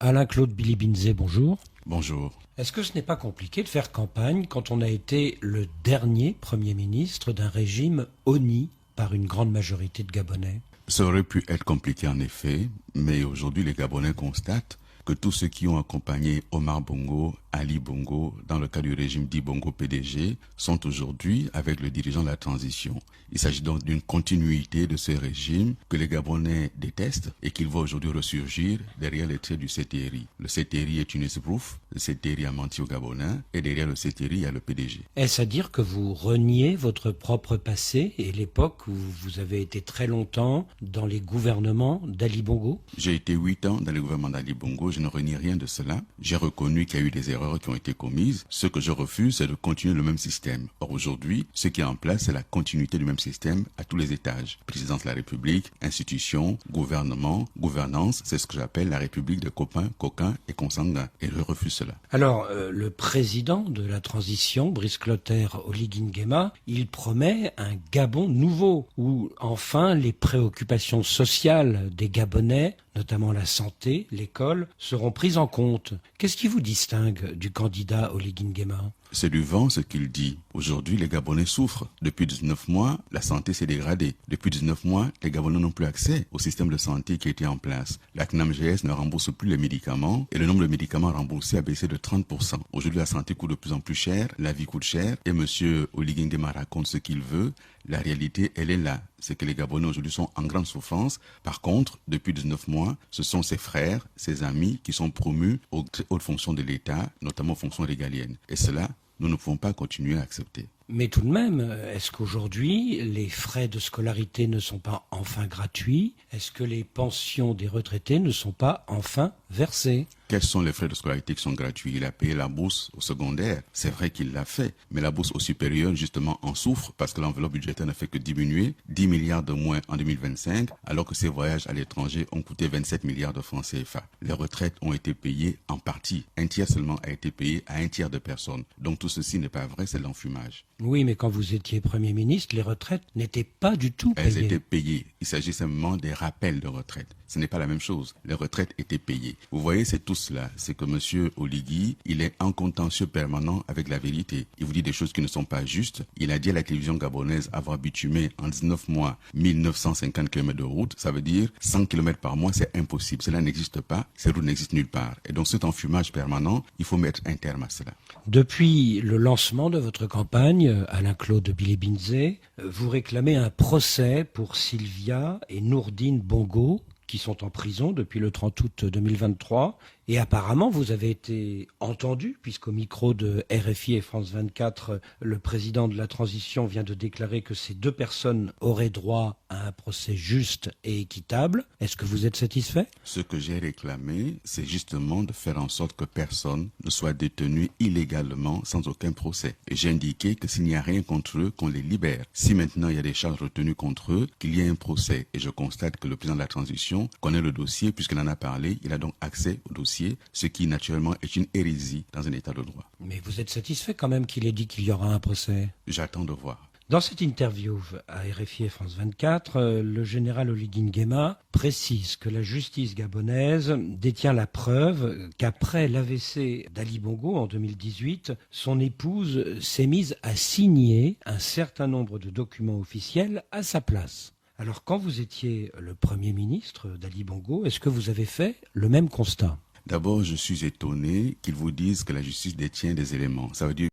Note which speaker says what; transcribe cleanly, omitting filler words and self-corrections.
Speaker 1: Alain-Claude Bilibinzé, bonjour.
Speaker 2: Bonjour.
Speaker 1: Est-ce que ce n'est pas compliqué de faire campagne quand on a été le dernier Premier ministre d'un régime honni par une grande majorité de Gabonais ?
Speaker 2: Ça aurait pu être compliqué en effet, mais aujourd'hui les Gabonais constatent que tous ceux qui ont accompagné Omar Bongo, Ali Bongo, dans le cas du régime dit Bongo PDG, sont aujourd'hui avec le dirigeant de la transition. Il s'agit donc d'une continuité de ce régime que les Gabonais détestent et qu'ils voient aujourd'hui ressurgir derrière les traits du CTRI. Le CTRI est une esbrouffe, le CTRI a menti aux Gabonais et derrière le CTRI, il y a le PDG.
Speaker 1: Est-ce à dire que vous reniez votre propre passé et l'époque où vous avez été très longtemps dans les gouvernements d'Ali Bongo ?
Speaker 2: J'ai été 8 ans dans le gouvernement d'Ali Bongo, je ne renie rien de cela. J'ai reconnu qu'il y a eu des erreurs qui ont été commises. Ce que je refuse, c'est de continuer le même système. Or aujourd'hui, ce qui est en place, c'est la continuité du même système à tous les étages. Présidence de la République, institutions, gouvernement, gouvernance, c'est ce que j'appelle la République de copains, coquins et consanguins. Et je refuse cela.
Speaker 1: Alors, le président de la transition, Brice Clotaire Oligui Nguema, il promet un Gabon nouveau, où enfin les préoccupations sociales des Gabonais, notamment la santé, l'école, seront prises en compte. Qu'est-ce qui vous distingue du candidat Oligui Nguema ?
Speaker 2: C'est du vent ce qu'il dit. Aujourd'hui, les Gabonais souffrent. Depuis 19 mois, la santé s'est dégradée. Depuis 19 mois, les Gabonais n'ont plus accès au système de santé qui était en place. La CNAMGS ne rembourse plus les médicaments et le nombre de médicaments remboursés a baissé de 30%. Aujourd'hui, la santé coûte de plus en plus cher, la vie coûte cher et monsieur Oligui Nguema raconte ce qu'il veut. La réalité, elle est là. C'est que les Gabonais aujourd'hui sont en grande souffrance. Par contre, depuis 19 mois, ce sont ses frères, ses amis qui sont promus aux hautes fonctions de l'État, notamment aux fonctions régaliennes. Et cela, nous ne pouvons pas continuer à accepter.
Speaker 1: Mais tout de même, est-ce qu'aujourd'hui, les frais de scolarité ne sont pas enfin gratuits ? Est-ce que les pensions des retraités ne sont pas enfin versées ?
Speaker 2: Quels sont les frais de scolarité qui sont gratuits? Il a payé la bourse au secondaire. C'est vrai qu'il l'a fait. Mais la bourse au supérieur, justement, en souffre parce que l'enveloppe budgétaire ne fait que diminuer. 10 milliards de moins en 2025, alors que ses voyages à l'étranger ont coûté 27 milliards de francs CFA. Les retraites ont été payées en partie. Un tiers seulement a été payé à un tiers de personnes. Donc tout ceci n'est pas vrai, c'est de l'enfumage.
Speaker 1: Oui, mais quand vous étiez Premier ministre, les retraites n'étaient pas du tout payées.
Speaker 2: Elles étaient payées. Il s'agit simplement des rappels de retraite. Ce n'est pas la même chose. Les retraites étaient payées. Vous voyez, c'est tout cela. C'est que M. Oligui, il est en contentieux permanent avec la vérité. Il vous dit des choses qui ne sont pas justes. Il a dit à la télévision gabonaise avoir bitumé en 19 mois 1950 km de route. Ça veut dire 100 km par mois, c'est impossible. Cela n'existe pas. Ces routes n'existent nulle part. Et donc cet enfumage permanent, il faut mettre un terme à cela.
Speaker 1: Depuis le lancement de votre campagne, Alain-Claude Bilibinzé, vous réclamez un procès pour Sylvia et Nourdine Bongo, qui sont en prison depuis le 30 août 2023. Et apparemment, vous avez été entendu, puisqu'au micro de RFI et France 24, le président de la transition vient de déclarer que ces deux personnes auraient droit à un procès juste et équitable. Est-ce que vous êtes satisfait ?
Speaker 2: Ce que j'ai réclamé, c'est justement de faire en sorte que personne ne soit détenu illégalement sans aucun procès. Et j'ai indiqué que s'il n'y a rien contre eux, qu'on les libère. Si maintenant il y a des charges retenues contre eux, qu'il y ait un procès. Et je constate que le président de la transition connaît le dossier, puisqu'il en a parlé, il a donc accès au dossier, ce qui naturellement est une hérésie dans un état de droit.
Speaker 1: Mais vous êtes satisfait quand même qu'il ait dit qu'il y aura un procès ?
Speaker 2: J'attends de voir.
Speaker 1: Dans cette interview à RFI et France 24, le général Oligui Nguema précise que la justice gabonaise détient la preuve qu'après l'AVC d'Ali Bongo en 2018, son épouse s'est mise à signer un certain nombre de documents officiels à sa place. Alors quand vous étiez le Premier ministre d'Ali Bongo, est-ce que vous avez fait le même constat ?
Speaker 2: D'abord, je suis étonné qu'ils vous disent que la justice détient des éléments. Ça veut dire